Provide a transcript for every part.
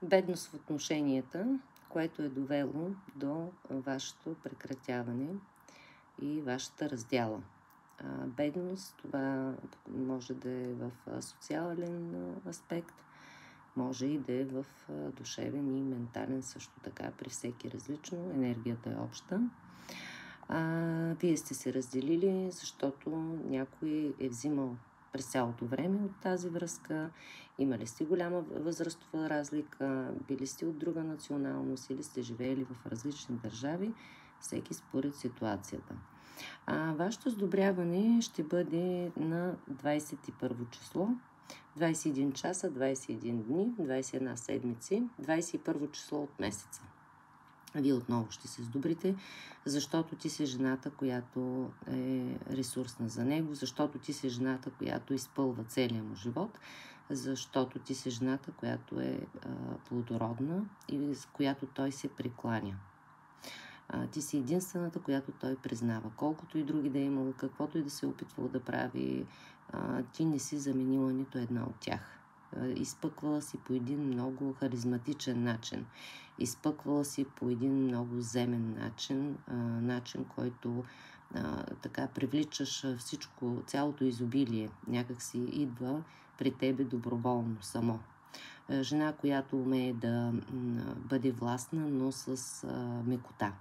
Бедност в отношенията, което е довело до вашето прекратяване и вашата раздяла. Бедност, това може да е в социален аспект, може и да е в душевен и ментален също така, при всеки различно, енергията е обща. Вие сте се разделили, защото някой е взимал през цялото време от тази връзка, имали сте голяма възрастова разлика, били сте от друга националност или сте живеели в различни държави, всеки според ситуацията. Вашето сдобряване ще бъде на 21 число, 21 часа, 21 дни, 21 седмици, 21 число от месеца. Вие отново ще се сдобрите, защото ти си жената, която е ресурсна за него, защото ти си жената, която изпълва целия му живот, защото ти си жената, която е плодородна и с която той се прекланя. Ти си единствената, която той признава. Колкото и други да е имало, каквото и да се е опитвал да прави, ти не си заменила нито една от тях. Изпъквала си по един много харизматичен начин. Изпъквала си по един много земен начин, който така привличаш всичко, цялото изобилие. Някак си идва при тебе доброволно, само. Жена, която умее да бъде властна, но с мекота.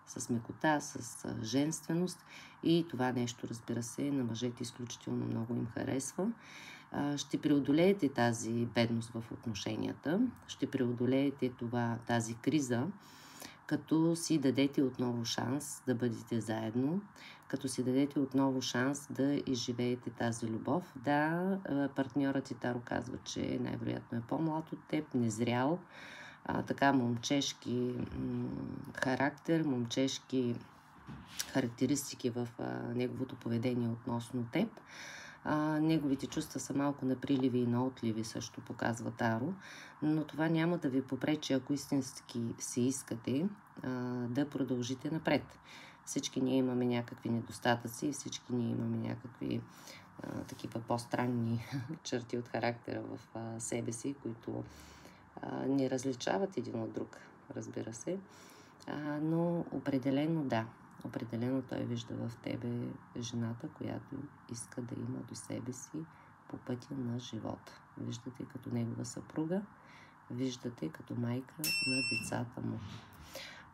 С мекота, с женственост, и това нещо, разбира се, на мъжете изключително много им харесва. Ще преодолеете тази бедност в отношенията, ще преодолеете тази криза, като си дадете отново шанс да бъдете заедно, като си дадете отново шанс да изживеете тази любов. Да, партньорът ти Таро казва, че най-вероятно е по-млад от теб, незрял, така момчешки характер, момчешки характеристики в неговото поведение относно теб. Неговите чувства са малко на приливи и на отливи, също показва Таро, но това няма да ви попречи, ако истински се искате, да продължите напред. Всички ние имаме някакви недостатъци и всички ние имаме някакви такива по-странни черти от характера в себе си, които ни различават един от друг, разбира се, но определено да. Определено той вижда в тебе жената, която иска да има до себе си по пътя на живота. Виждате като негова съпруга, виждате като майка на децата му.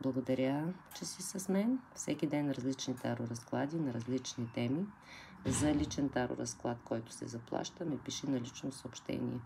Благодаря, че си с мен. Всеки ден различни таро разклади на различни теми. За личен таро разклад, който се заплаща, ме пиши на лично съобщение.